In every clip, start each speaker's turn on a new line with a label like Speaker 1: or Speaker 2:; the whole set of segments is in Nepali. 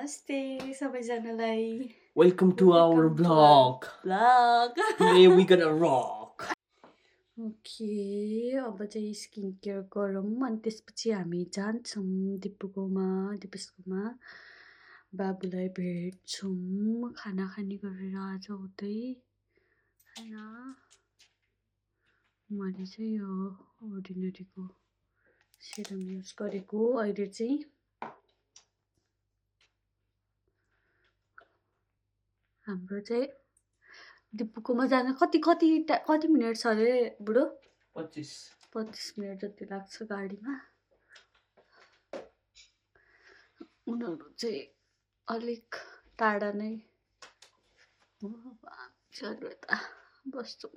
Speaker 1: नमस्ते सबैजनालाई
Speaker 2: Welcome to our vlog. Today we gonna rock.
Speaker 1: Okay अब चाहिँ स्किन केयर गरौँ अनि त्यसपछि हामी जान्छौँ दिपेशकोमा बाबुलाई भेट्छौँ खाना खाने गरेर आज उतै हैन मैले चाहिँ यो अर्डिनरीको सेरम युज गरेको अहिले चाहिँ हाम्रो चाहिँ दिपुकोमा जान कति मिनट छ अरे बुढो 25 मिनट जति लाग्छ गाडीमा उनीहरू चाहिँ अलिक टाढा नै हो चलो यता बस्छु म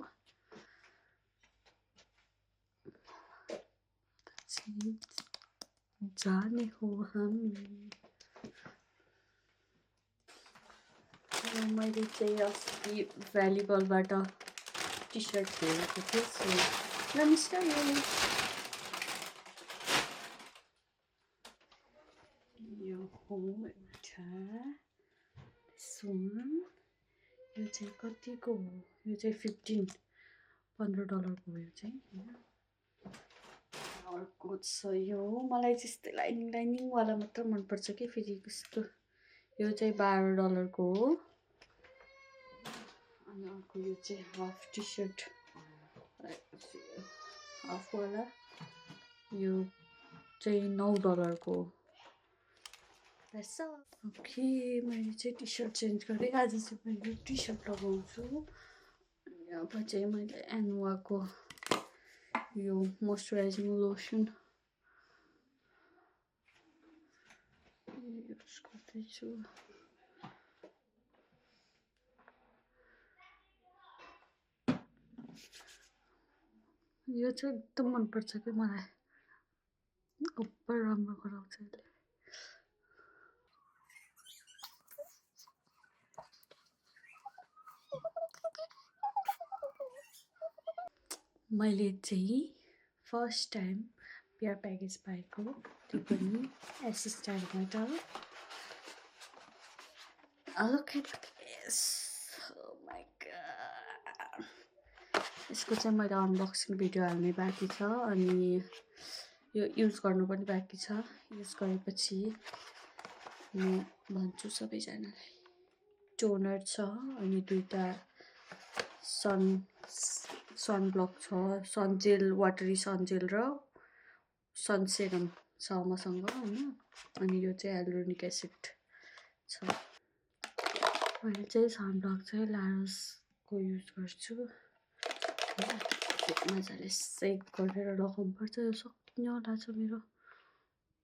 Speaker 1: जाने हो हामी मैले चाहिँ अस्ति भ्यालीबलबाट टी सर्ट हेरेको थिएँ सो नमस्कार यो हो एउटा सुन यो चाहिँ कतिको हो यो चाहिँ $15 हो यो चाहिँ हैन अर्को छ यो मलाई चाहिँ यस्तै लाइनिङवाला मात्र मनपर्छ कि फेरि कस्तो यो चाहिँ $12 को हो अनि अर्को यो चाहिँ हाफ टी सर्ट हाफवाला यो चाहिँ $9 को हो ओके मैले चाहिँ टी सर्ट चेन्ज गरेँ आज चाहिँ मैले टी सर्ट लगाउँछु अब चाहिँ मैले एनुवाको यो मोइस्चराइजिङ लोसन युज गर्दैछु यो चाहिँ एकदम मनपर्छ कि मलाई ओभर राम्रो गराउँछ यसले मैले चाहिँ फर्स्ट टाइम पेयर प्याकेज पाएको त्यो पनि एस स्टाइलबाट look at this oh my god यसको चाहिँ मैले अनबक्सिङ भिडियो हाल्ने बाँकी छ अनि यो युज गर्नु पनि बाँकी छ युज गरेपछि म भन्छु सबैजनालाई टोनर छ अनि दुईटा सन ब्लक छ सन जेल वाटरी सन जेल र सन सेरम छ मसँग हैन अनि यो चाहिँ हाइलुरोनिक एसिड छ मैले चाहिँ सन ब्लक चाहिँ लारोसको युज गर्छु मजाले सेक गरेर लगाउनुपर्छ यो सकिने होला छ मेरो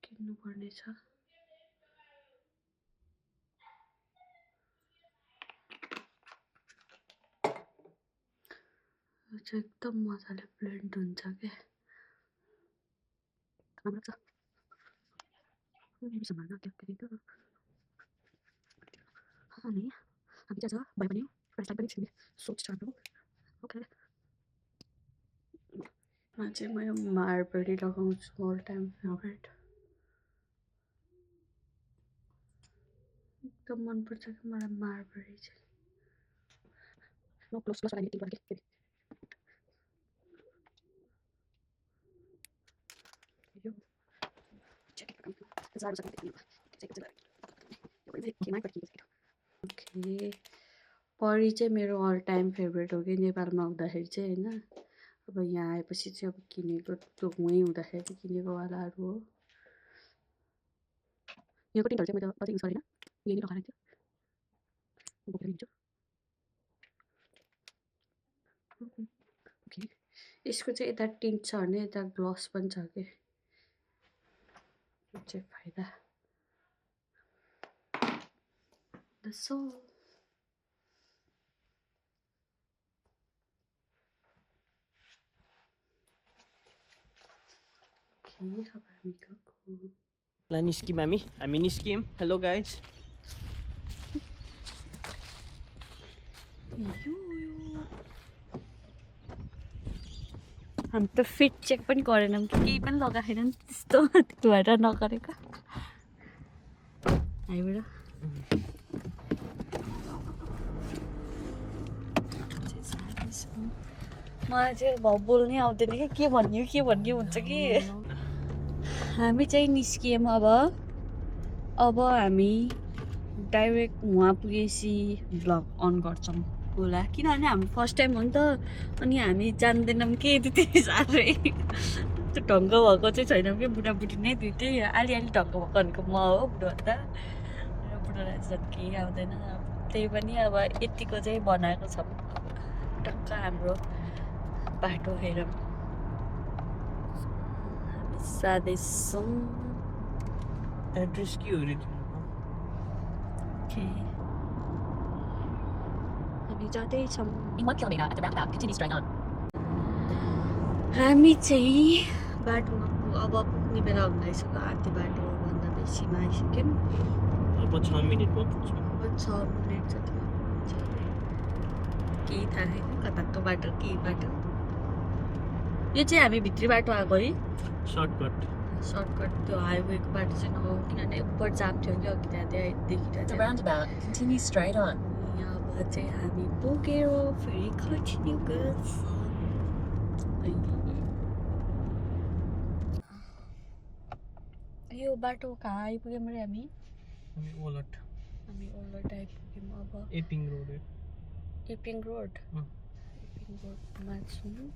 Speaker 1: किन्नुपर्ने छ यो चाहिँ एकदम मजाले ब्लेन्ड हुन्छ क्या राम्रो छ अनि हामी चाहिँ भयो भने प्राइसलाई पनि सोच राम्रो ओके मा चाहिँ म यो मार्बरी लगाउँछु अल टाइम फेभरेट एकदम मनपर्छ कि मलाई मार्बरी चाहिँ क्लोज लगाइदिनु तिम्रो के यो ओके परी चाहिँ मेरो अल टाइम फेभरेट हो कि नेपालमा हुँदाखेरि चाहिँ हैन अब यहाँ आएपछि चाहिँ अब किनेको त्यो वहीँ हुँदाखेरि किनेको वालाहरू हो यो टिन्टहरू चाहिँ मैले अझै युज गरेन यही लगाएर थियो बोकेर हिँड्छु ओके यसको चाहिँ यता टिन्ट छ भने यता ग्लस पनि छ कि यो चाहिँ फाइदा सो
Speaker 2: La niskiyim हामी निस्कियौँ हेलो गाइज
Speaker 1: हामी त फिट चेक पनि गरेनौँ कि केही पनि लगाएन नि त्यस्तो भएर नगरेको आइबाट मलाई चाहिँ बोल्नै आउँदैन कि के भन्यो हुन्छ कि हामी चाहिँ निस्कियौँ अब हामी डाइरेक्ट वहाँ पुगेपछि भ्लग अन गर्छौँ होला किनभने हामी फर्स्ट टाइम हो नि त अनि हामी जान्दैनौँ कि त्यति साह्रै त्यो ढङ्ग भएको चाहिँ छैनौँ कि बुढाबुढी नै दुइटै अलि ढङ्ग भएको भनेको म हो बुढोभन्दा र बुढोलाई झन् केही आउँदैन त्यही पनि अब यतिको चाहिँ बनाएको छ टक्क हाम्रो बाटो हेरौँ हामी जाँदैछौँ
Speaker 2: एड्रेस के हो रे
Speaker 1: हामी जाँदैछौँ
Speaker 3: In 1 kilometer at the roundabout, continue straight on.
Speaker 1: हामी चाहिँ बाटोमा अब पुग्ने बेला हुँदैछ आधी बाटोभन्दा बेसीमा आइसक्यौँ
Speaker 2: अब 6 मिनेटमा पुग्छौँ
Speaker 1: अब 6 मिनट जतिमा पुग्छ केही थाहा छैन कताको बाटो के बाटो यो चाहिँ हामी भित्री बाटो आएको है सर्टकट त्यो हाइवेको बाटो चाहिँ नहो किनभने उपर जाम थियो कि अघि त्यहाँ
Speaker 3: At the
Speaker 1: देखिरहेको
Speaker 3: roundabout, continue straight on.
Speaker 1: अब चाहिँ हामी पुगेर फेरि कन्टिन्यू गर्छौँ यो बाटो कहाँ आइपुग्यौँ रे हामी
Speaker 2: ओलट
Speaker 1: आइपुग्यौँ अब
Speaker 2: एपिङ रोड
Speaker 1: एपिङ रोडमा छौँ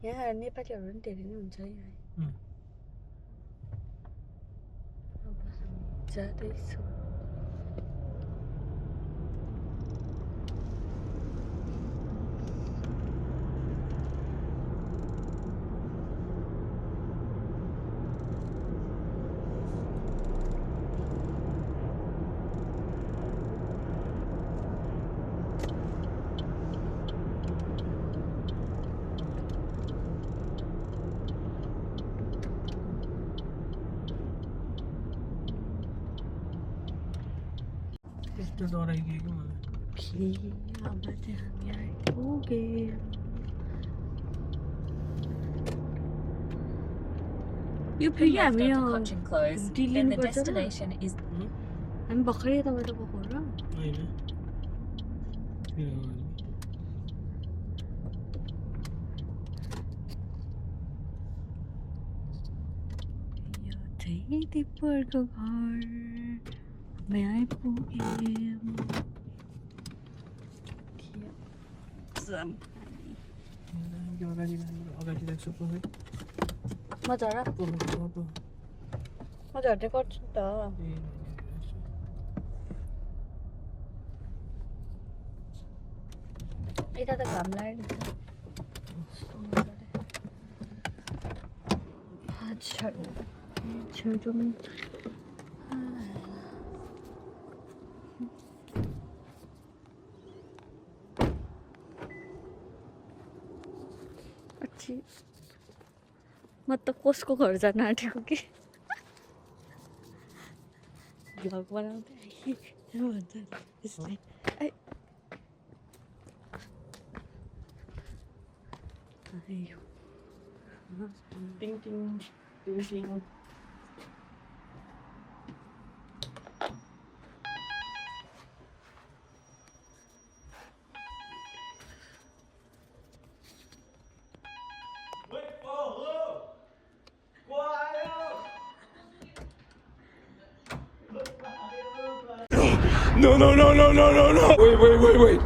Speaker 1: यहाँ नेपालीहरू पनि धेरै नै हुन्छ है यहाँ अब हामी जाँदैछौँ
Speaker 2: त्यस्तो डराइदिएको मलाई
Speaker 1: अब चाहिँ हामी आइपुग्यौँ यो
Speaker 3: Turn
Speaker 1: फेरि
Speaker 3: left
Speaker 1: हामी
Speaker 3: onto Cochin Close.
Speaker 1: Dealing
Speaker 3: Then the
Speaker 1: with the-
Speaker 3: destination is
Speaker 1: हामी भर्खरै यताबाट गएको हो र
Speaker 2: होइन
Speaker 1: यो चाहिँ दिपरको घर हामी आइपुग्यौँ
Speaker 2: अगाडि राख्छु है
Speaker 1: म झरा म झर्दै गर्छु नि त यता त घाम लागेको छ छेउछाउमा म त कसको घर जान आँटेको कि भ्लग बनाउँदै भन्छ यस्तै
Speaker 2: टिङ टिङ टिङ टिङ
Speaker 4: No. Wait.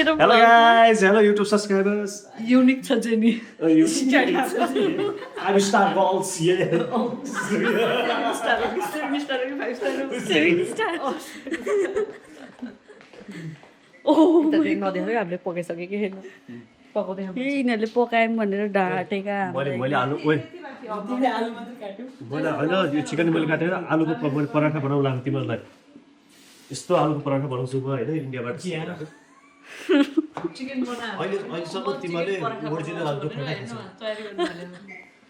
Speaker 4: Hello guys. Hello YouTube subscribers.
Speaker 1: Unique छ चाहिँ नि
Speaker 4: I'm Star Balls. Yeah.
Speaker 1: नदेखेर हामीले पकाइसक्यो कि यिनीहरूले पकायौँ भनेर ढाँटेका
Speaker 4: मैले आलु ओइ मैले होइन यो चिकन मैले काटेर आलुको पराठा बनाउनु लाग्यो तिमीहरूलाई यस्तो आलुको पराठा बनाउँछु म होइन इन्डियाबाट अहिलेसम्म तिमीले ओरिजिनल आलुको पराठा खान्छ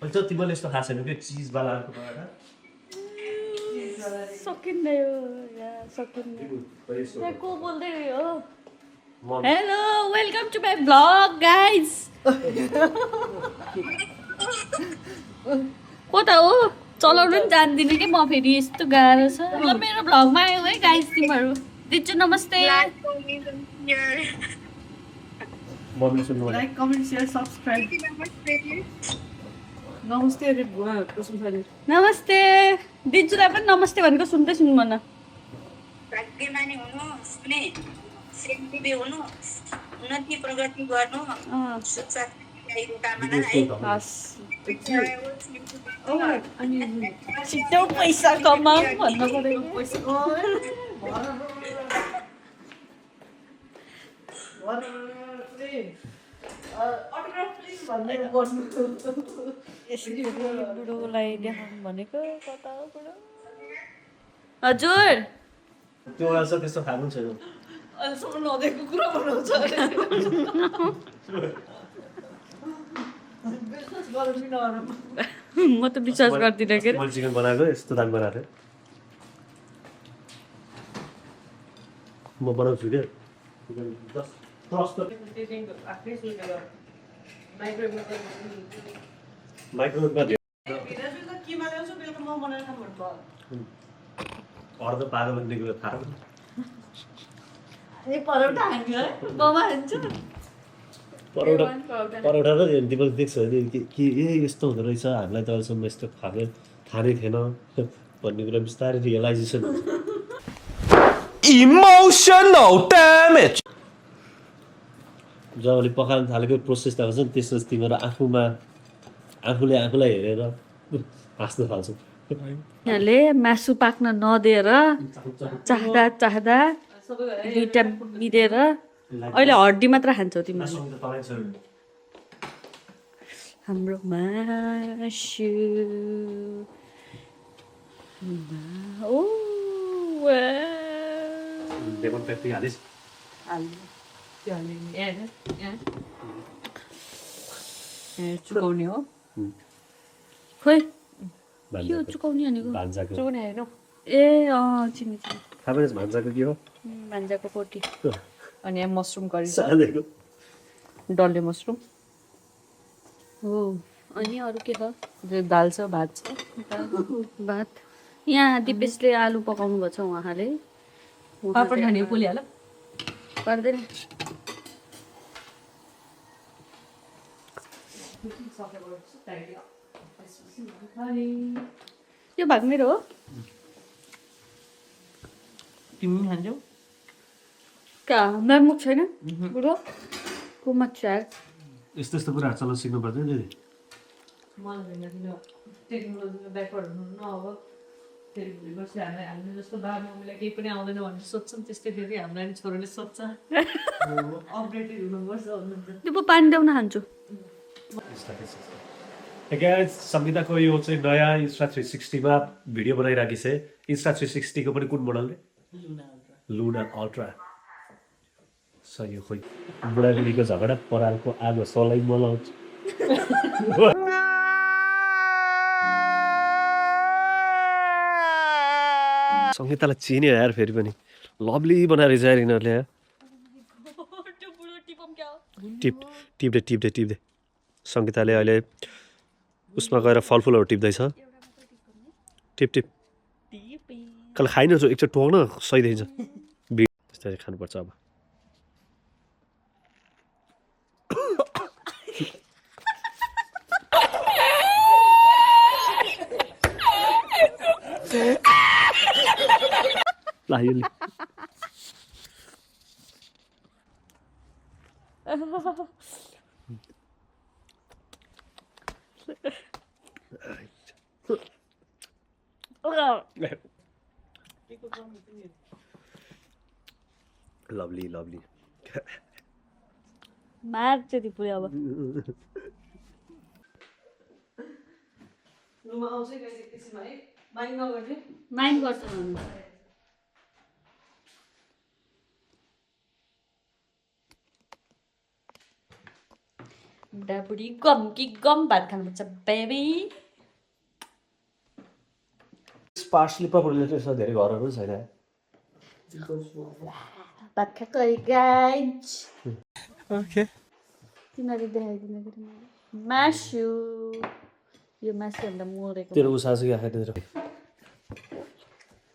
Speaker 4: अहिले तिमीले यस्तो खाएको छैन कि चिजवाला आलुको पराठा
Speaker 1: सकिँदै हो यार सकिँदै त्यहाँ को बोल्दै हो hello welcome to my vlog guys कता हो चलाउनु पनि जान्दिनँ कि म फेरि यस्तो गाह्रो छ ल मेरो भ्लगमा आयो है गाइज तिमीहरू दिन्छु नमस्ते
Speaker 4: मम्मी सुन्नु भने
Speaker 1: लाइक कमेन्ट सेयर सब्सक्राइब नमस्ते नमस्ते दिन्जुलाई पनि नमस्ते भनेको सुन्दै सुन्नु मन
Speaker 5: भाग्यमानी हुनु सुने सेन्टिभी हुनु उन्नति प्रगति गर्नु सुख शान्तिको कामना है
Speaker 1: हस् अनि छिटो पैसा कमाऊ भन्नु पऱ्यो पैसा यसरी बुढोलाई देखाउनु भनेको कता हो बुढो हजुर
Speaker 4: त्यो आउँछ त्यस्तो खानु छैन
Speaker 1: अहिलेसम्म नदेखेको कुरा बनाउँछ म त विश्वास गर्दिनँ के
Speaker 4: मैले चिकन बनाएको यस्तो दाम बनाएको थिएँ म बनाउँछु क्या माइक्रोवेभमा अर्ध पारो भन्ने कुरो थाहा
Speaker 1: परोटा हान्यो है बाबा हान्छ
Speaker 4: परौठा र दिपक देख्छ भने कि ए यस्तो हुँदो रहेछ हामीलाई त अहिलेसम्म यस्तो खाएको थाहा नै थिएन भन्ने कुरा बिस्तारै रियलाइजेसन हुन्छ
Speaker 2: Emotional damage.
Speaker 4: जबले पकाउन थालेको प्रोसेस त हुन्छ नि त्यसपछि तिमीहरू आफूले आफूलाई हेरेर हाँस्न थाल्छौ
Speaker 1: यहाँले मासु पाक्न नदिएर चाहदा दुईटा मिलेर अहिले हड्डी मात्र खान्छौ तिमी हाम्रो मासु ओ
Speaker 4: लेमन पेप्सी हालिस
Speaker 1: चुकाउने हो खोइ के हो
Speaker 4: भान्जाको
Speaker 1: चुकाउने भनेको
Speaker 4: भान्जाको
Speaker 1: ए अँ चिनी चिनी
Speaker 4: थाहा पाइस् भान्जाको के हो
Speaker 1: भान्जाको पोटी
Speaker 3: अनि यहाँ मसरुम करी
Speaker 4: साँधेको
Speaker 3: डल्ले मसरुम
Speaker 1: हो अनि अरू के छ
Speaker 3: दाल छ भात छ
Speaker 1: भात यहाँ दिपेशले आलु पकाउनु भएको छ उहाँले
Speaker 3: पापड खाने पोलिहाल
Speaker 1: पर्दैन यो भाग मेरो हो
Speaker 3: तिमी खान्छौ
Speaker 1: क्या म्यामुक छैन बुढो को मात्र
Speaker 4: यस्तो यस्तो कुराहरू चलाउन सिक्नु पर्दैन दिदी
Speaker 3: टेक्नोलोजीमा ब्याकवर्ड हुनु न अब फेरि भोलि पर्सि हामी जस्तो बाबा मम्मीलाई केही पनि आउँदैन भनेर सोध्छौँ त्यस्तै फेरि हामीलाई नि छोराले सोध्छ अपडेटेड हुनुपर्छ भन्नुहुन्छ
Speaker 1: त्यो पो पानी ल्याउन खान्छु
Speaker 4: संगीताको यो चाहिँ नयाँ इन्स्टा 360मा भिडियो बनाइराखेको छ इन्स्टा 360को पनि कुन मोडलले लुना अल्ट्रा सही हो खोइ बुढाबुढीको झगडा परालको आगो सलाई मलाउँछ सङ्गीतालाई चिन्यो यार फेरि पनि लभली बनाएर चाहिँ यिनीहरूले टिप्दै सङ्गीताले अहिले उसमा गएर फलफुलहरू टिप्दैछ टिप कहिले खाइन एकचोटि टोक्न सही देखिन्छ बिस्तारै खानुपर्छ अब लभली
Speaker 1: मार्छ ती पुरै अब माइन्ड गर्छ बुढाबुढी गम कि गम भात खानुपर्छ बेबी
Speaker 4: स्पार्सली पपुलेटेड छ धेरै घरहरू छैन
Speaker 1: भात खाएको है गाइज
Speaker 4: ओके
Speaker 1: तिनीहरू देखाइदिनु पऱ्यो मासु यो मासुभन्दा मरेको
Speaker 4: तेरो उसा चाहिँ खाइदिएर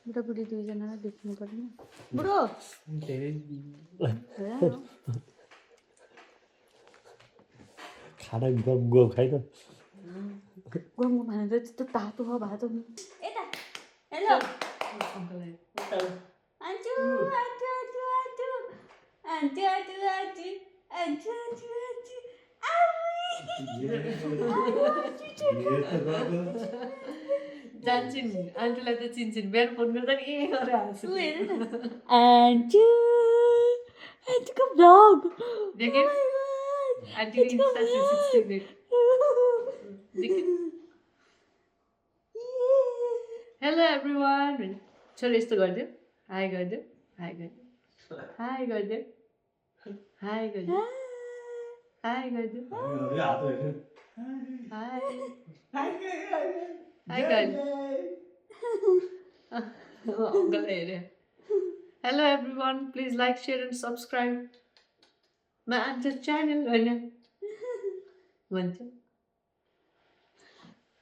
Speaker 1: बुढाबुढी दुईजना देख्नु पर्ने बुढो
Speaker 4: खाना गफ खाइन
Speaker 1: गहुँको भाँडा चाहिँ त्यस्तो तातो हो भातो यता हेलो आन्चु आन्चु आन्चु आन्चु आन्चु आन्चु आन्चु आन्चु
Speaker 3: जान्छन् आन्टीलाई त चिन्छन् बिहान फोन गर्दा नि ए गरेर हाँस्छु
Speaker 1: आन्चु आन्चुको भ्लग
Speaker 3: देखेँ आन्टीको इन्स्टा 360 देखेँ हेलो एभ्रिवान छोरी यस्तो गरिदियो हाई गरिदियो हाई गरिदियो हाई गरिदियो हाई गरिदियो हाई गरिदियो हाई हाई गरिदियो अङ्कल हेऱ्यो hello everyone please like share and subscribe my आन्टीको च्यानल होइन भन्छ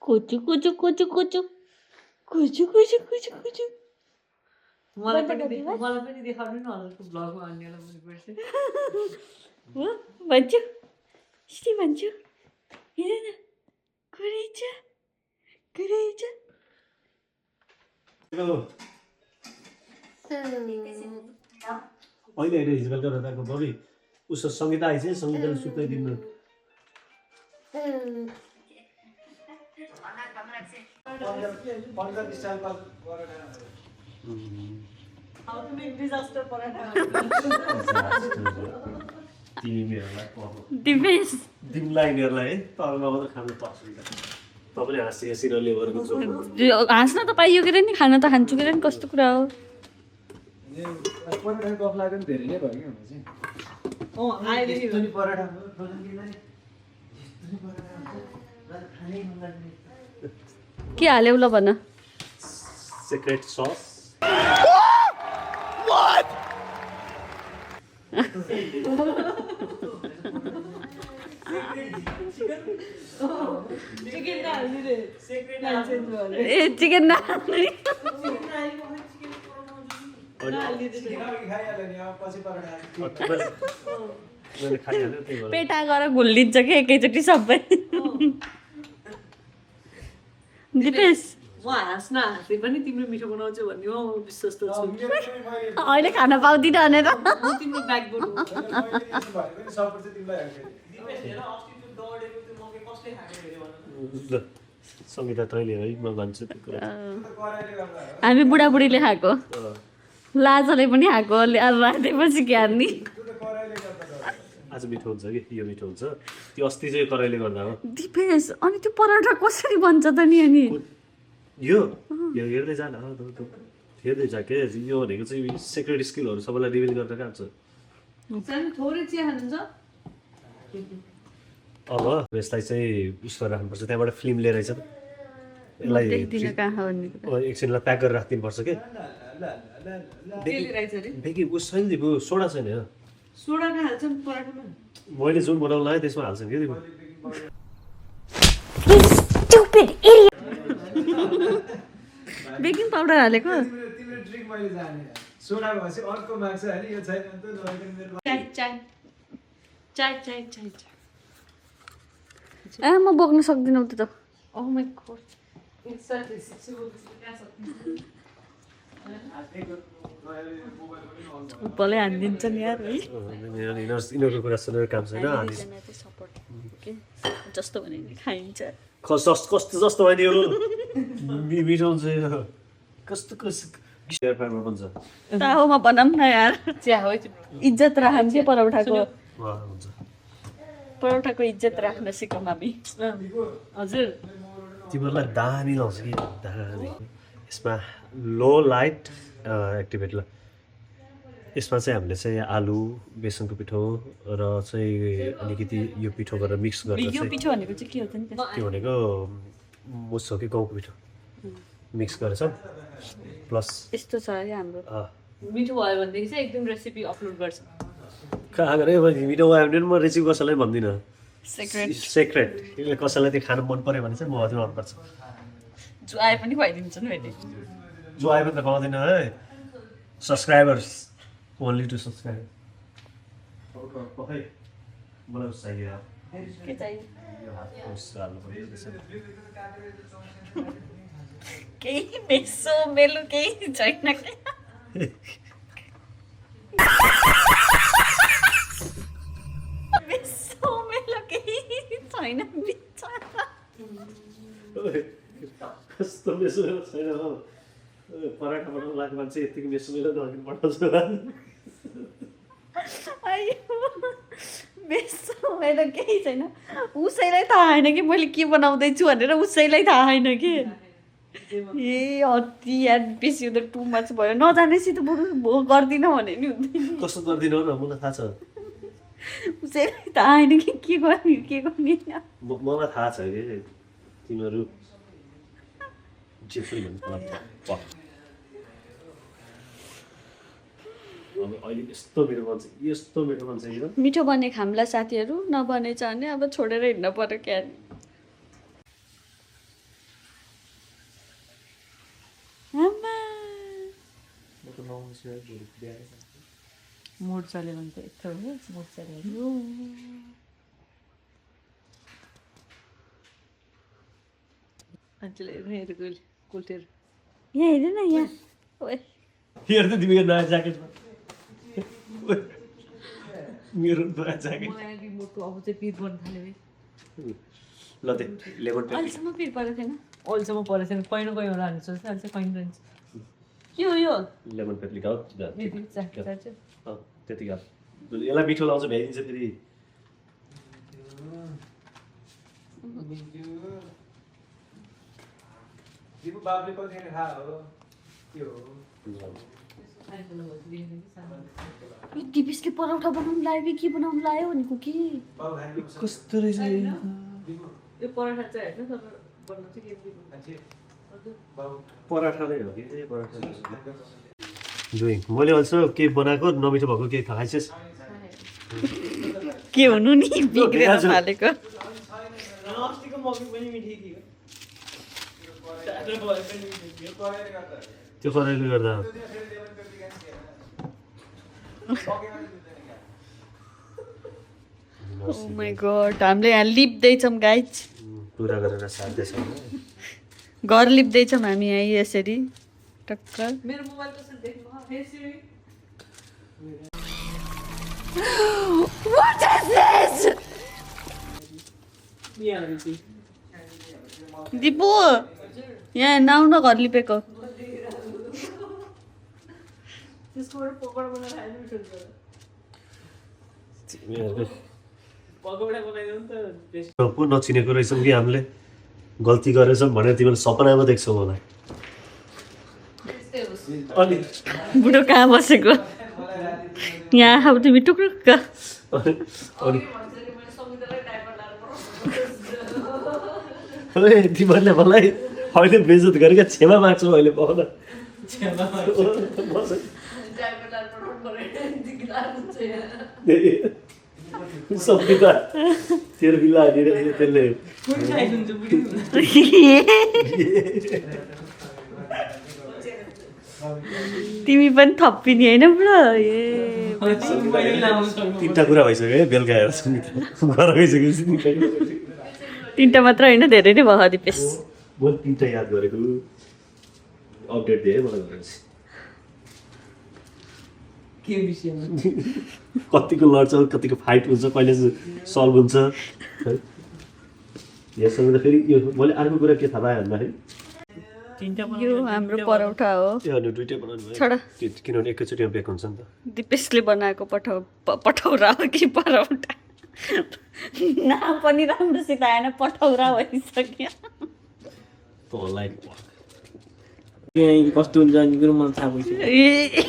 Speaker 1: कुचु कुचु कुचु कुचु कुचु कुचु कुचु कुचु
Speaker 3: मलाई पनि देखाउनु न हजुरको भ्लगमा अन्यलाई मनपर्छ
Speaker 1: हो भन्छु यस्तै भन्छु हेर न कुरेछ कुरेछ
Speaker 4: अहिले हेरेर हिजो बेलुका दादाको बबी उसको सङ्गीता आइछ सङ्गीताले सुताइदिनु
Speaker 1: दिपेश
Speaker 4: तिमीलाई यिनीहरूलाई है तपाईँमा मात्रै खानु पर्छ तपाईँले हाँसिया सिरले गरेको छु
Speaker 1: हाँस्न त पाइयो के नि खाना त खान्छु के नि कस्तो कुरा हो के हाल्यौ ल भन
Speaker 4: सिक्रेट सस
Speaker 1: ए चिकन नहाल्ने पेटा गएर घुल्लिन्छ कि एकैचोटि सबै दिपेश
Speaker 3: म हाँस्न हाँसे पनि तिम्रो मिठो बनाउँछौ भन्ने हो म विश्वास त छु
Speaker 1: अहिले खान पाउँदिनँ भनेर
Speaker 3: म तिम्रो ब्याकबोन हो
Speaker 4: सङ्गीता तैँले है म भन्छु त्यो कुरा
Speaker 1: हामी बुढाबुढीले खाएको लाजले पनि खाएको रातेपछि क्यार्नी
Speaker 4: आज मिठो हुन्छ कि यो मिठो हुन्छ त्यो अस्ति चाहिँ कराईले गर्दा हो
Speaker 1: दिपेश अनि त्यो पराठा कसरी बन्छ त नि अनि
Speaker 4: यो हेर्दै जान हेर्दै जा के यो भनेको चाहिँ सिक्रेट स्किलहरू सबैलाई रिभिल गरेर काम छ
Speaker 3: सानो थोरै चिया खानुहुन्छ
Speaker 4: अब यसलाई चाहिँ उस गरेर राख्नुपर्छ त्यहाँबाट फिल्म लिएर आइछ यसलाई एकछिनलाई प्याक गरेर राखिदिनुपर्छ कि बेकी उस छैन दिपु सोडा छैन
Speaker 3: सोडा हाल्छ नि पराठामा
Speaker 4: मैले जुन बनाउनु लाग्यो त्यसमा हाल्छ कि दिपु
Speaker 1: बेकिङ पाउडर हालेको ए म बोक्न सक्दिनँ त
Speaker 3: Oh my god. Exactly.
Speaker 1: उपले हानिदिन्छ नि यार है
Speaker 4: यिनीहरूको कुरा सुनेर काम छैन
Speaker 1: जस्तो भने खाइन्छ
Speaker 4: कस्तो जस्तो भयो नि यो मिठो हुन्छ कस्तो कस्तो फार्मर बन्छ
Speaker 1: ताओमा बनाऊँ न यार
Speaker 3: चिया हो
Speaker 1: इज्जत राखौँ के पराठाको
Speaker 4: हुन्छ
Speaker 1: पराठाको इज्जत राख्न सिकौँ हामी
Speaker 3: हजुर
Speaker 4: तिमीहरूलाई दामी लाउँछ कि दामी यसमा लो लाइट एक्टिभेट ल यसमा चाहिँ हामीले चाहिँ आलु बेसनको पिठो र चाहिँ अलिकति यो पिठो गरेर मिक्स गरेर
Speaker 1: यो पिठो भनेको चाहिँ के हो त नि
Speaker 4: त्यो भनेको मुछ्छो कि गहुँको पिठो मिक्स गरेछ प्लस
Speaker 1: यस्तो छ है हाम्रो
Speaker 3: मिठो भयो भनेदेखि चाहिँ एक दिन रेसिपी अपलोड गर्छ
Speaker 4: कहाँ गरे मिठो भयो भने म रेसिपी कसैलाई भन्दिनँ
Speaker 1: सिक्रेट
Speaker 4: सेक्रेट यसले कसैलाई त्यो खानु मन पऱ्यो भने चाहिँ म हजुर मनपर्छ
Speaker 1: जो आए पनि खुवाइदिन्छ नि मैले
Speaker 4: जो आयो भने त खुवाउँदैन है सब्सक्राइबर्स ओन्ली टु सब्सक्राइब मलाई चाहियो
Speaker 1: के चाहियो केही मेसो मेलो केही छैन के मेसो मेलो केही छैन बिचारा
Speaker 4: कस्तो मेसो मेलो छैन हो पराठा बनाउनु लाग्यो भने चाहिँ यतिको मेसो मेलो नदिनु पठाउँछ
Speaker 1: अयो मेसो मेलो केही छैन उसैलाई थाहा होइन कि मैले के बनाउँदैछु भनेर उसैलाई थाहा होइन कि ए अति यार बेसी हुँदा टु मच भयो नजानेपछि त बरु गर्दिनँ भने नि हुँदैन
Speaker 4: कस्तो गर्दिनँ न मलाई थाहा छ
Speaker 1: उसैलाई थाहा होइन कि के गर्ने
Speaker 4: मलाई थाहा छ कि तिमीहरू जे पनि भन्नु अब अहिले यस्तो मिठो बन्छ कि
Speaker 1: मिठो बने खामला साथीहरू नबनेछ भने अब छोडेर हिँड्न पर्यो क्या आमा
Speaker 3: मोड चल्यो भने त यत्रो हो मोड चल्यो मान्छेले हेरेको कुल्टेर
Speaker 1: यहाँ हेर न यहाँ ओए
Speaker 4: हेर त तिमीको नयाँ ज्याकेटमा मेरो नयाँ ज्याकेट
Speaker 3: मलाई रिमोटको अब चाहिँ पिर बन्न थाल्यो है
Speaker 4: ल त्यो लेमन पेपर
Speaker 1: अहिलेसम्म पिर परेको थिएन
Speaker 3: अहिलेसम्म परेको छैन कहीँ न कहीँ होला हाल्नु सोच्छ अहिले चाहिँ कहीँ रहन्छ
Speaker 1: के हो यो
Speaker 4: लेमन पेपर लिकाउ
Speaker 3: चाहिँ
Speaker 4: त्यतिका यसलाई मिठो लाउँछ भ्याइदिन्छ फेरि
Speaker 1: दिपेशले पराठा बनाउनु लाग्यो कि के बनाउनु लाग्यो भनेको कि
Speaker 4: कस्तो रहेछ
Speaker 3: यो पराठा चाहिँ होइन तर बन्न चाहिँ के
Speaker 4: पराठा नै हो कि पराठा दुई मैले अल्सो के बनाएको नमिठो भएको के खाइछस्
Speaker 1: के हुनु नि बिग्रेर थालेको
Speaker 4: त्यो कराइले गर्दा
Speaker 1: ओ माय गॉड हामीले यहाँ लिप्दैछौँ गाइज
Speaker 4: पुरा गरेर सार्दैछौँ
Speaker 1: घर लिप्दैछौँ हामी यहाँ यसरी टक्क
Speaker 3: मेरो मोबाइल कसरी देख्नु
Speaker 1: What is this? दिपु यहाँ नाउ न घर लिपेको
Speaker 3: त्यसकोबाट पकौडा बनाएर खानु मिठो पकौडा बनाइदिनु नि त
Speaker 4: पो नचिनेको रहेछौँ कि हामीले गल्ती गरेछौँ भनेर तिमीले सपनामा देख्छौ मलाई अनि
Speaker 1: बुढो कहाँ बसेको यहाँ अब तिमी टुक्रुक्क
Speaker 4: तिमीहरूले मलाई अहिले बेइज्जत गरेर क्षमा माग्छौ अहिले पाउन सबै तेरो बिल्ला हालिरहेको त्यसले
Speaker 1: तिमी पनि थप्पिने होइन बुढो ए
Speaker 4: तिनवटा कुरा भइसक्यो है बेलुका हेर्छ घर गइसकेपछि
Speaker 1: तिनवटा मात्र होइन धेरै नै भयो दिपेश
Speaker 4: मैले तिनवटा याद गरेको अपडेट दिएँ है मलाई भनेपछि
Speaker 3: के विषयमा
Speaker 4: कतिको लड्छ कतिको फाइट हुन्छ कहिले सल्भ हुन्छ है यससँग त फेरि यो मैले अर्को कुरा के थाहा पाएँ भन्दाखेरि
Speaker 1: यो हाम्रो परौठा हो
Speaker 4: त्यो दुइटै बनाउनु भयो
Speaker 1: छोडा
Speaker 4: किनभने एकैचोटिमा बेक हुन्छ नि त
Speaker 1: दिपेशले बनाएको पठौरा हो कि परौठा नाम पनि राम्रोसित आएन पठौरा भइसक्यो
Speaker 2: कस्तो हुन्छ अनि कुरो मलाई थाहा भइसक्यो
Speaker 1: ए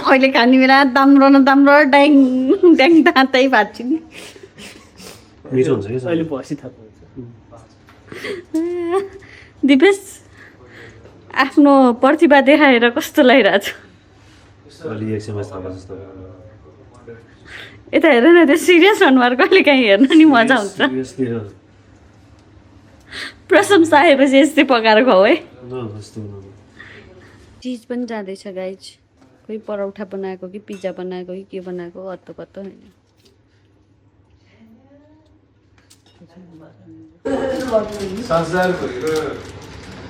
Speaker 1: अहिले खाने बेला दाम्रो न दाम्रो ड्याङ ड्याङ दाँतै भाँच्छु नि
Speaker 4: मिठो हुन्छ कि
Speaker 2: अहिले पछि थाहा पाउँछ
Speaker 1: दिपेश आफ्नो प्रतिभा देखाएर कस्तो लागिरहेछ
Speaker 4: अलि एक्सएमएस थाहा जस्तो
Speaker 1: यता हेर न त्यो सिरियस अनुहार कहिले काहीँ हेर्न नि मजा आउँछ
Speaker 4: सिरियसली हो
Speaker 1: प्रशंसा आएपछि यस्तै पकाएर खाऊ है
Speaker 4: जस्तो
Speaker 1: चिज पनि जाँदैछ गाइज कोही परौठा बनाएको कि पिज्जा बनाएको कि के बनाएको अत्तो पत्तो होइन
Speaker 6: संसारभरिको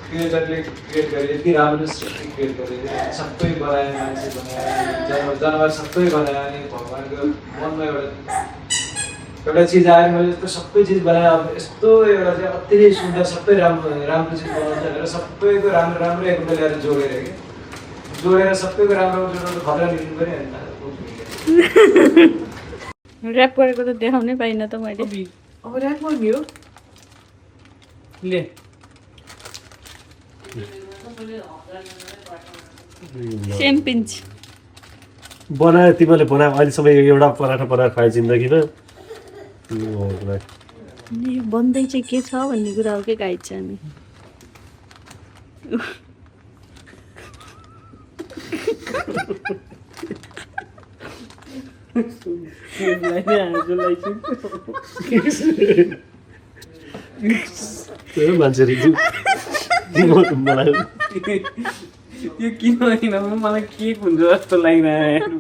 Speaker 6: क्रिएटरले क्रिएट गरे यति राम्रो सृष्टि क्रिएट गरे सबै बनाए मान्छे बनाए जनावर सबै बनाए अनि भगवान्को मनमा एउटा चिज आयो मैले यस्तो सबै चिज बनाएँ अब यस्तो एउटा चाहिँ अति नै सुन्दर सबै राम्रो राम्रो चिज बनाउँछ भनेर सबैको राम्रो राम्रो एक ल्याएर जोडेर कि जोडेर सबैको राम्रो जोडेर खतरा निस्किनु पऱ्यो होइन
Speaker 1: ऱ्याप गरेको त देखाउनै पाइनँ त मैले
Speaker 3: अब ऱ्याप गर्ने हो ले
Speaker 1: सेम पिन्च
Speaker 4: बनायो तिमीले बनायो अहिलेसम्म एउटा पराठा बनाएर खाए जिन्दगीमा
Speaker 1: अनि बन्दै चाहिँ के छ भन्ने कुरा हो के गाइड छ हामी
Speaker 4: मान्छेले मलाई
Speaker 3: यो किन मलाई केक हुन्छ जस्तो लागिरहेको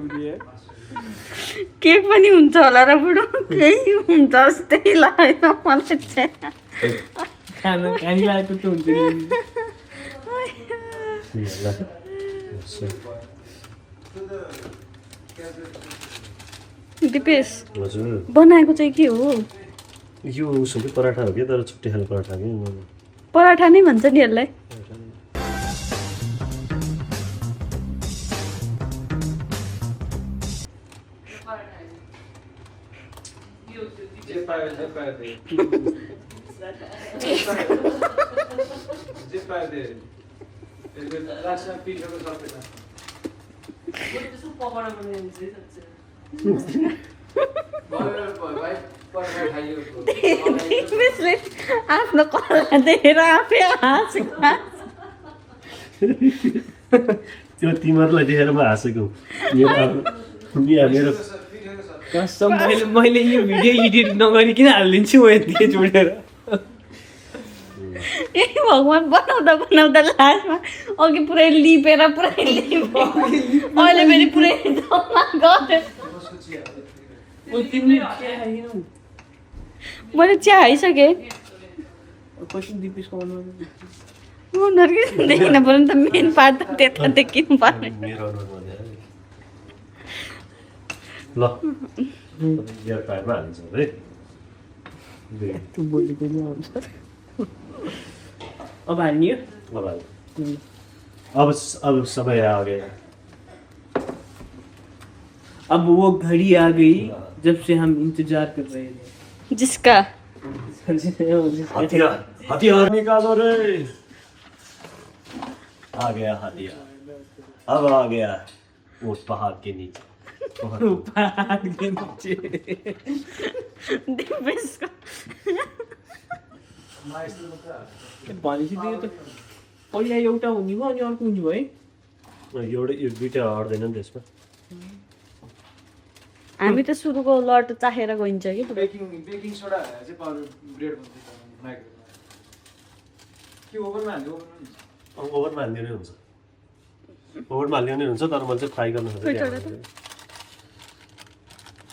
Speaker 1: केक पनि हुन्छ होला र बुढो केही हुन्छ जस्तै लाग्यो मलाई चाहिँ
Speaker 3: खाना खानी लागेको त हुन्छ
Speaker 1: दिपेश
Speaker 4: हजुर
Speaker 1: बनाएको चाहिँ के हो
Speaker 4: यो उसो कि पराठा हो कि तर छुट्टै खाले पराठा कि
Speaker 1: पराठा नै भन्छ नि यसलाई दिपेशले आफ्नो कला देखेर आफै हाँसेको
Speaker 4: त्यो तिमीहरूलाई देखेर म हाँसेको मेरो
Speaker 3: कसम मैले यो भिडियो एडिट नगरिकन हालिदिन्छु म यति जोडेर
Speaker 1: ए भगवान् बनाउँदा बनाउँदा लास्टमा अघि पुरै लिपेर पुरै लिपेर अहिले फेरि पुरै जम्मा गरेँ मैले चिया खाइसकेँ उनीहरू देखिन पर्यो नि त मेन पार्ट त त्यता देखिनु पर्ने
Speaker 4: मेरो अनुहारमा ल एयर फ्रायरमा हालिन्छ है
Speaker 3: अब हाल्ने हो
Speaker 4: अब समय आ गया
Speaker 3: अब वो घड़ी आ गई जब से हम इंतजार कर रहे थे
Speaker 1: जिसका
Speaker 4: हथियार निकालो रे आ गया हथियार अब आ गया वो पहाड़ के नीचे
Speaker 1: दिपेशको
Speaker 3: भनेपछि त्यो त पहिला एउटा हुने भयो अनि अर्को हुने भयो है
Speaker 4: एउटा यो दुइटा अट्दैन नि त्यसमा
Speaker 1: हामी त सुरुको लट चाखेर गइन्छ कि
Speaker 6: बेकिङ सोडा हालेर चाहिँ पाउडर ब्रेड बन्छ माइक्रोमा के ओभनमा हाल्यो
Speaker 4: ओभनमा हालिदियो नै हुन्छ ओभनमा हालिदियो नै हुन्छ तर मैले चाहिँ फ्राई गर्न खोजेँ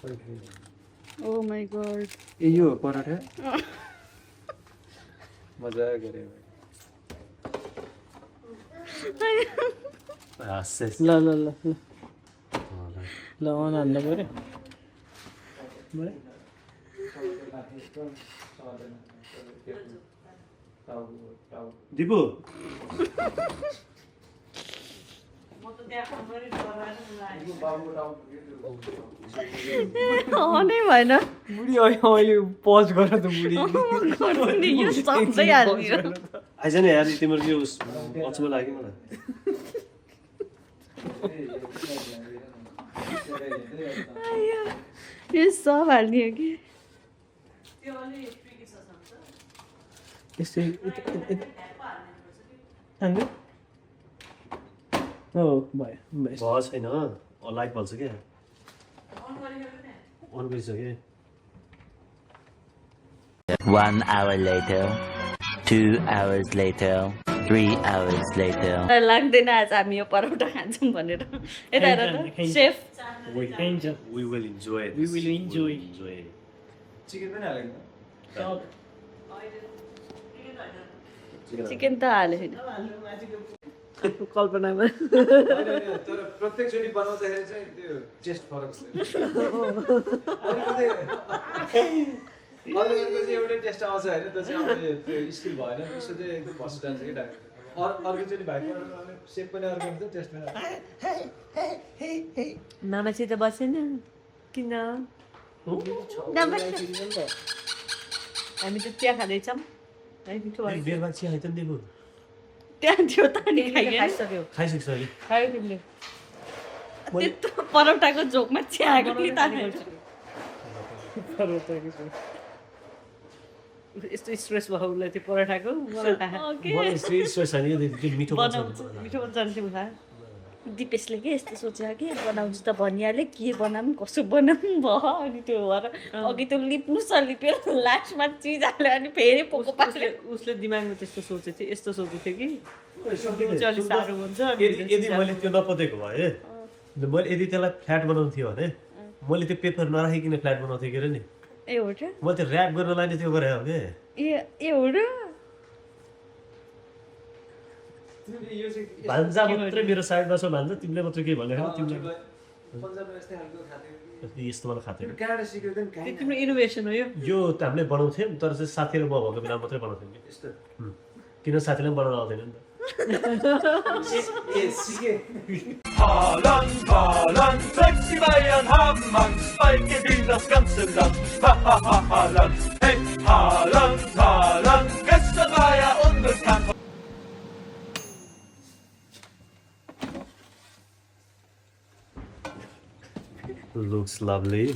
Speaker 1: ओ माई गॉड
Speaker 6: ए यो पराठा मजा गरे
Speaker 3: ल ल ल ल अन हाल्नु पऱ्यो
Speaker 4: दिपु
Speaker 1: नै भएन
Speaker 3: बुढी अहिले पज गर त बुढी
Speaker 1: यो सक्दै हाल्यो
Speaker 4: आइज नि यार तिम्रो यो अचम्म लाग्यो मलाई
Speaker 1: यो सब हाल्ने हो कि
Speaker 3: यस्तै
Speaker 4: भयो छैन लाइट बल्छ क्या अन गरिसकेँ
Speaker 7: 1 hour later, 2 hours later, 3 hours later.
Speaker 1: लाग्दैन आज हामी यो परोठा खान्छौँ भनेर यता हेर त safe
Speaker 4: We will enjoy it.
Speaker 6: Chicken पनि हालेको
Speaker 1: चिकन त हाले छैन कल्पनामा
Speaker 6: तर प्रत्येकचोटि बनाउँदाखेरि चाहिँ त्यो टेस्ट फरक छ अरूहरूको चाहिँ एउटै टेस्ट आउँछ होइन त्यो चाहिँ अब त्यो स्किल भएन उसको चाहिँ एकदम भर्स जान्छ कि डाक्टर अर्कोचोटि भाइको सेप पनि अर्को हुन्छ टेस्ट पनि
Speaker 3: मामासित बसेन किन हामी त चिया खाँदैछौँ है मिठो भयो
Speaker 4: बेरमा चिया खाइदिनु दिएको
Speaker 1: त्यहाँ थियो त नि
Speaker 3: खाइसक्यो
Speaker 4: खाइसक्छ अहिले
Speaker 3: खायो तिमीले
Speaker 1: त्यत्रो परोटाको झोकमा चियाको नि त
Speaker 3: यस्तो स्ट्रेस भयो उसलाई त्यो परोठाको मलाई थाहा
Speaker 4: मलाई स्ट्रेस छैन त्यो मिठो बन्छ
Speaker 3: मिठो पनि जान्थ्यो उहाँ
Speaker 1: दिपेशले के यस्तो सोचेको कि बनाउँछु त भनिहालेँ के बनाऊँ कसो बनाऊँ भयो अनि त्यो भएर अघि त्यो लिप्नु छ लिपेर लास्टमा चिज हाल्यो अनि फेरि पोको पासले
Speaker 3: उसले दिमागमा त्यस्तो सोचेको थियो यस्तो सोचेको थियो कि चाहिँ अलिक साह्रो हुन्छ
Speaker 4: यदि मैले त्यो नपतेको भए मैले यदि त्यसलाई फ्ल्याट बनाउनु थियो भने मैले त्यो पेपर नराखिकन फ्ल्याट बनाउँथेँ के अरे नि
Speaker 1: ए हो र
Speaker 4: मैले त्यो ऱ्याप गर्न लाने त्यो गरेँ हो क्या
Speaker 1: ए हो र
Speaker 4: भान्जा मात्रै मेरो साइडमा छ भान्जा तिमीले मात्रै के भनेर तिमीले
Speaker 6: पन्जाबमा यस्तै खालको खाँदै
Speaker 4: यस्तो मलाई खाँदैन
Speaker 6: कहाँबाट सिकेको थियो नि
Speaker 3: त्यो तिम्रो इनोभेसन हो
Speaker 4: यो त हामीले बनाउँथ्यौँ तर चाहिँ साथीहरू म भएको बेला मात्रै बनाउँथ्यौँ कि
Speaker 6: यस्तो
Speaker 4: किन साथीलाई पनि बनाउन आउँदैन नि त
Speaker 6: ए सिके
Speaker 8: Land, wächst die Bayern haben Angst, bald gewinnt das ganze Land. Ha, ha, ha, Haaland, hey, Haaland, gestern war er unbekannt.
Speaker 4: Looks lovely.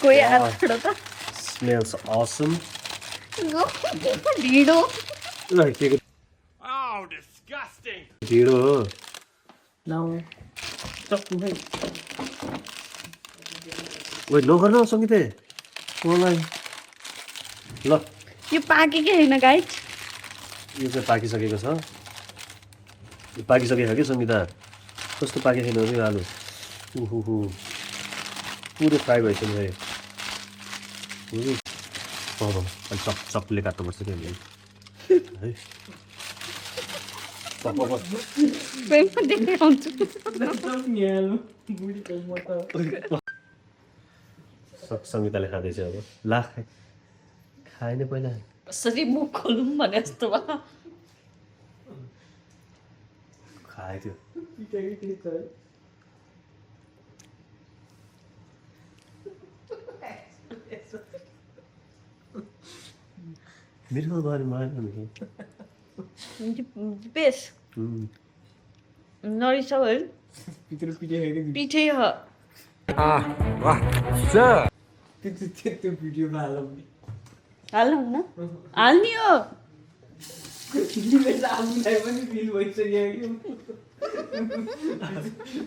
Speaker 1: कोही आएर त
Speaker 4: Smells awesome.
Speaker 1: ढिँडो
Speaker 8: Oh, disgusting.
Speaker 4: ढिँडो हो ओइ नगर्न सङ्गीते मलाई ल
Speaker 1: यो पाकेकै होइन गाइड
Speaker 4: यो चाहिँ पाकिसकेको छ यो पाकिसकेको छ कि सङ्गीता कस्तो पाकेको छैन भने आलु उहु पुरै फ्राई भइसक्यो है अलिक चप्पले काट्नुपर्छ क्या है
Speaker 1: प्रेममा देख्दै आउँछु
Speaker 4: सङ्गीताले खाँदैछ अब ला खाएन पहिला
Speaker 1: कसरी मुख खोलौँ भने जस्तो भयो
Speaker 4: खायो मेरो बारेमा आयो
Speaker 1: बेस नरिसाउ है पिठै हो
Speaker 6: त्यो भिडियोमा हालौँ नि
Speaker 1: हालौँ न हाल्ने हो
Speaker 6: आफूलाई पनि फिल भइसक्यो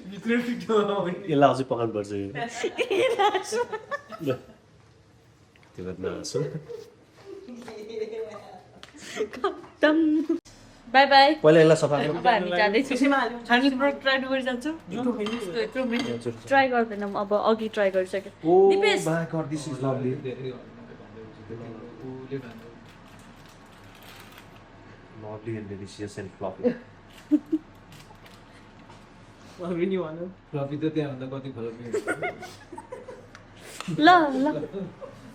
Speaker 6: भित्र भिडियोमा
Speaker 4: यसलाई अझै पकाउनु पर्छ यो त्यो बात नहाँसो
Speaker 1: बाई बाई
Speaker 4: पहिला यसलाई सफा गरौँ
Speaker 1: अब हामी जाँदैछौँ
Speaker 3: हामी ट्राई नगरी जान्छौँ
Speaker 1: ट्राई गर्दैनौँ अब अघि ट्राई गरिसक्यो Dipesh
Speaker 6: my god, this is lovely.
Speaker 4: lovely and delicious and fluffy
Speaker 6: fluffy त त्यहाँभन्दा कति फ्लफी
Speaker 1: ल ल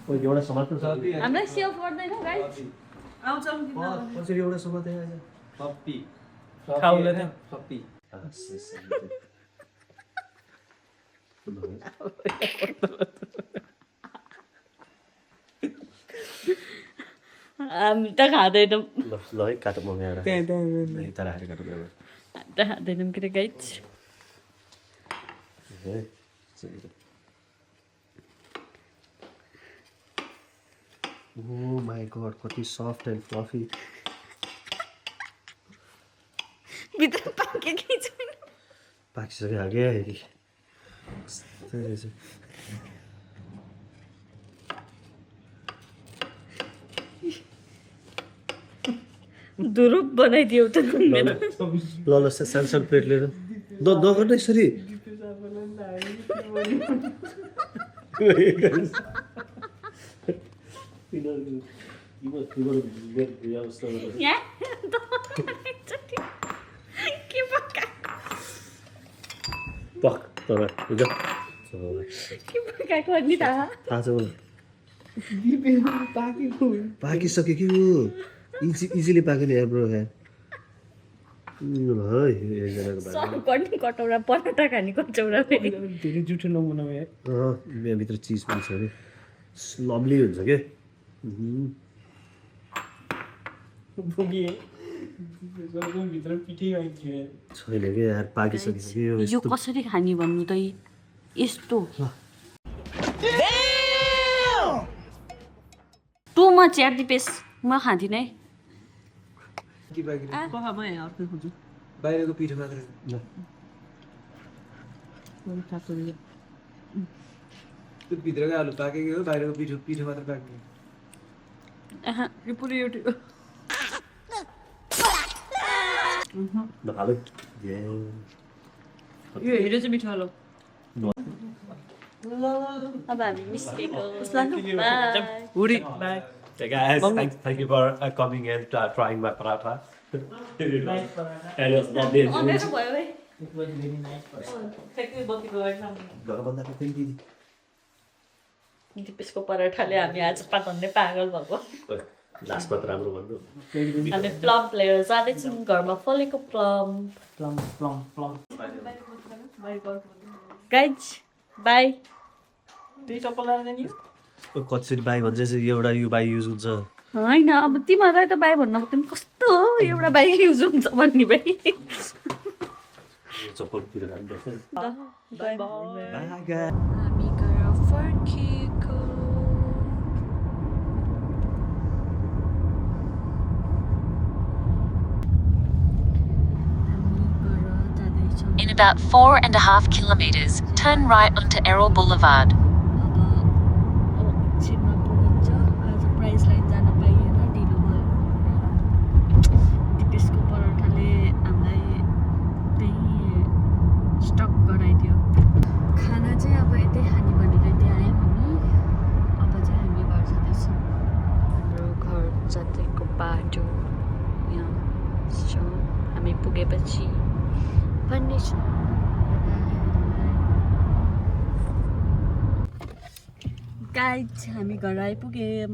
Speaker 4: ओइ एउटा समात्नु छ
Speaker 1: हामीलाई सेभ गर्दैनौ गाइस
Speaker 4: कसरी एउटा समाते आएछ
Speaker 6: फ्लफी
Speaker 3: खाउला त।
Speaker 6: फ्लफी
Speaker 1: हामी त खाँदैनौँ
Speaker 4: ल है काटो म यहाँ यता राखेर काटो
Speaker 1: हामी त खाँदैनौँ के अरे गाइस
Speaker 4: Oh my god, कति सफ्ट एन्ड फ्लफी
Speaker 1: भित्र पाकेकै छैन
Speaker 4: पाकिसक्यो क्या कस्तो रहेछ
Speaker 1: दुरुप बनाइदियो त मेरो
Speaker 4: ल ल सानो प्लेट लिएर नगर्नु यसरी
Speaker 1: यहाँ के पकाएको
Speaker 4: पक तर हुन्छ
Speaker 1: के पकाएको अनि थाहा
Speaker 4: थाहा छ मलाई पाकिसक्यो कि इजिली पाक्यो नि ब्रो है
Speaker 1: सर्भ गर्ने कटौरा पराठा खाने कटौरा फेरि
Speaker 3: धेरै जुठो नबनाऊ यार
Speaker 4: भित्र चिज पनि छ अरे लभली हुन्छ के
Speaker 3: पुगिए भित्र पिठी आइथियो
Speaker 4: छैन कि यार पाकिसकिसक्यो
Speaker 1: यो कसरी खाने भन्नु त यस्तो टु मच यार दिपेश म खाँदिनँ है
Speaker 3: कहाँमा यहाँ अर्कै खोज्छु
Speaker 6: बाहिरको पिठो मात्र त्यो भित्रको आलु पाकेको हो बाहिरको पिठो मात्र पाक्ने
Speaker 3: यो पुरै एउटा
Speaker 4: नखालु
Speaker 3: यो हेरे चाहिँ मिठो होला
Speaker 1: अब हामी निस्केको
Speaker 3: उडी by
Speaker 4: Hey guys, thank you for coming and trying my paratha. And it was lovely.
Speaker 1: अँध्यारो भयो है दिपेशको पराठाले हामी आज पातन्ने पागल भएको
Speaker 4: लास्टमा त राम्रो भन्नु
Speaker 1: हामी प्लम लिएर जाँदैछौँ घरमा फलेको प्लम गाइज बाई
Speaker 3: त्यही चप्पल लाएर जाने
Speaker 4: कसरी बाई भन्छ एउटा यो बाई युज हुन्छ
Speaker 1: होइन अब तिमीहरूलाई त बाई भन्नु तिमी कस्तो हो एउटा बाई युज हुन्छ भन्ने बाई
Speaker 4: चप्पलतिर राख्नुपर्छ
Speaker 1: हामी घर फर्केको
Speaker 9: In about 4.5 kilometers, turn right onto Errol Boulevard.
Speaker 1: एकछिनमा पुगिन्छ आज प्राइस लाइन जान पाइएन ढिलो भयो दिपेशको पराठाले हामीलाई त्यही स्टक गराइदियो खाना चाहिँ अब यतै खाने भनेर यतै आयौँ हामी अब चाहिँ हामी घर जाँदैछौँ हाम्रो घर जाँदैको बाटो यहाँ छौँ हामी पुगेपछि भन्ने छ गाइज हामी घर आइपुग्यौँ